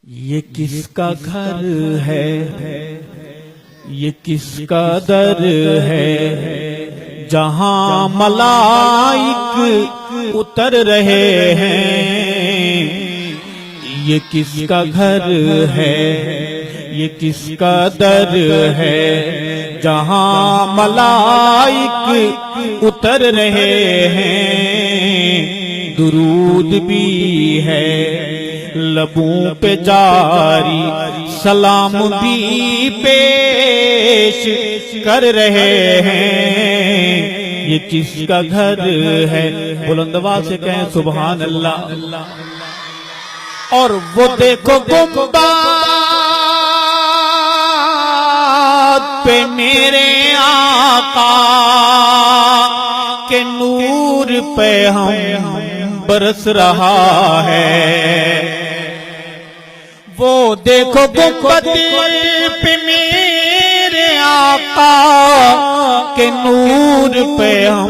یہ کس کا گھر ہے، یہ کس کا در ہے، جہاں ملائک اتر رہے ہیں۔ یہ کس کا گھر ہے، یہ کس کا در ہے، جہاں ملائک اتر رہے ہیں۔ درود بھی ہے لبوں پہ جاری، سلام بھی پیش کر رہے ہیں۔ یہ کس کا گھر ہے، بلند آواز سے کہیں سبحان اللہ۔ اور وہ دیکھو گنبد پہ میرے آقا کے نور پہ ہم برس رہا ہے۔ وہ دیکھو گنبد پہ میرے آقا کے نور پہ ہم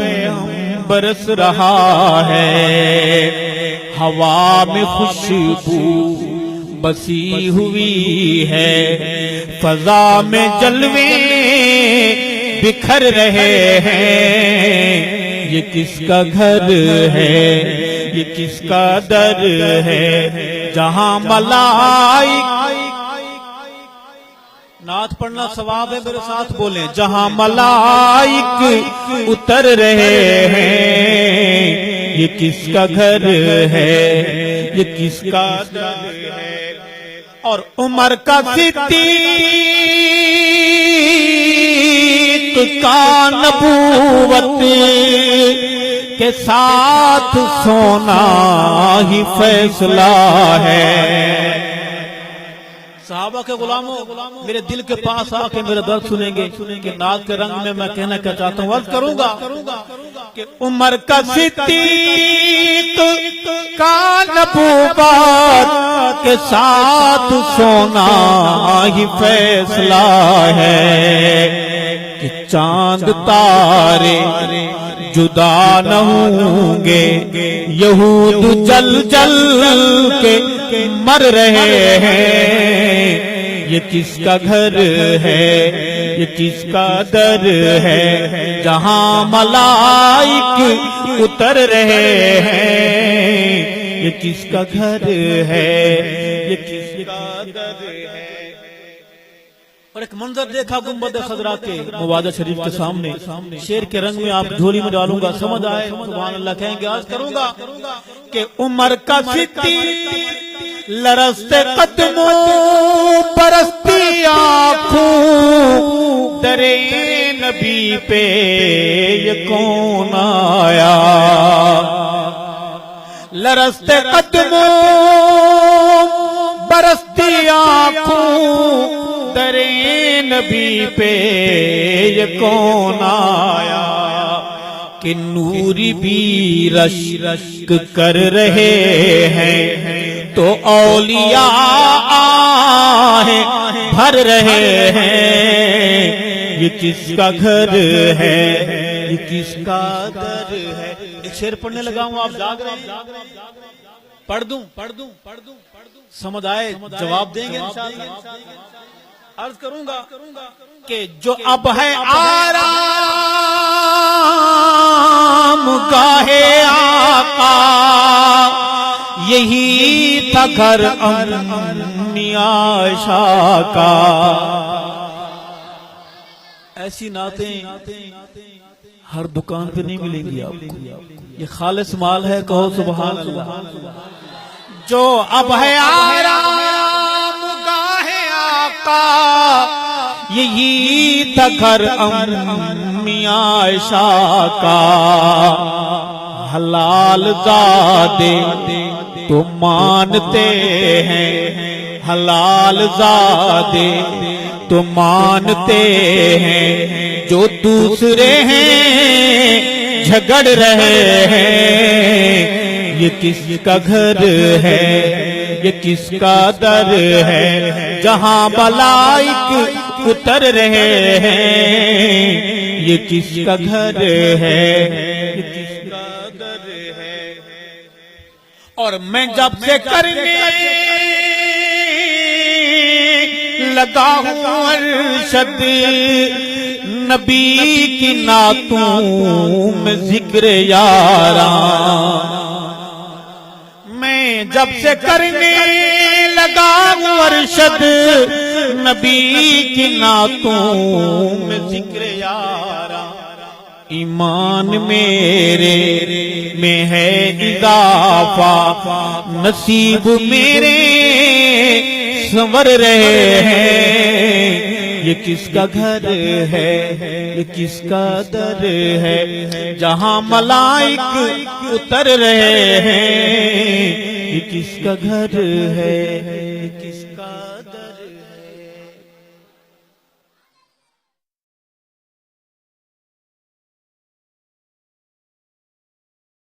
برس رہا ہے۔ ہوا میں خوشبو بسی ہوئی ہے، فضا میں جلوے بکھر رہے ہیں۔ یہ کس کا گھر ہے، یہ کس کا در ہے، جہاں ملائک، نعت پڑھنا ثواب ہے، میرے ساتھ بولیں، جہاں ملائک اتر رہے ہیں۔ یہ کس کا گھر ہے، یہ کس کا در ہے۔ اور عمر کا صدیق کا نبوت کے ساتھ سونا ہی فیصلہ ہے۔ صحابہ کے غلاموں، میرے دل کے پاس آ کے میرا درد سنیں گے کہ نعت کے رنگ میں کہنا کیا چاہتا ہوں، عرض کروں گا کہ عمر کا صدیق کا نبوت کے ساتھ سونا ہی فیصلہ ہے کہ چاند تارے جدا نہ ہوں گے، یہود جل جل کے مر رہے ہیں۔ یہ کس کا گھر ہے، یہ کس کا در ہے، جہاں ملائک اتر رہے ہیں۔ یہ کس کا گھر ہے، یہ کس کا در ہے۔ اور ایک منظر دیکھا گنبد خضرا کے مواجہ شریف کے سامنے، شیر کے رنگ میں آپ جھولی میں ڈالوں گا، سمجھ آئے سبحان اللہ کہیں گے، عرض کروں گا کہ عمر کا صدیق لرزتے قدموں برستی آنکھوں، درے نبی پہ یہ کون آیا۔ لرزتے قدموں برستی آنکھوں، درے نبی پہ یہ کون آیا کہ نوری بھی رشک کر رہے ہیں تو اولیاء آہیں بھر رہے ہیں۔ یہ کس کا گھر ہے، یہ کس کا در ہے۔ ایک شعر پڑھنے لگا ہوں، آپ جاگ رہے ہیں، پڑھ دوں سمجھ آئے جواب دیں گے انشاءاللہ۔ عرض کروں گا کہ جو اب ہے آرام گاہے آقا، یہی تھا گھر امی عائشہ کا۔ ایسی نعتیں ہر دکان پہ نہیں ملیں گی آپ کو، یہ خالص مال ہے، کہو سبحان اللہ۔ جو اب ہے آرام گاہے آقا، یہی تھا گھر امی عائشہ کا۔ حلال زادے تو مانتے ہیں، حلال زادے تو مانتے ہیں، جو دوسرے ہیں جھگڑ رہے ہیں۔ یہ کس کا گھر ہے، یہ کس کا در ہے، جہاں ملائک اتر رہے ہیں۔ یہ کس کا گھر ہے، یہ کس کا در ہے۔ اور میں جب سے کرنے لگا ہوں ارشد نبی کی نعتوں میں ذکر یاراں میں جب سے کرنے لگا ہوں ارشد نبی کی نعتوں میں ذکر یاراں ایمان میرے میں ہے اضافہ نصیب میرے سنور رہے ہیں یہ کس کا گھر ہے یہ کس کا در ہے جہاں ملائک اتر رہے ہیں یہ کس کا گھر ہے یہ کس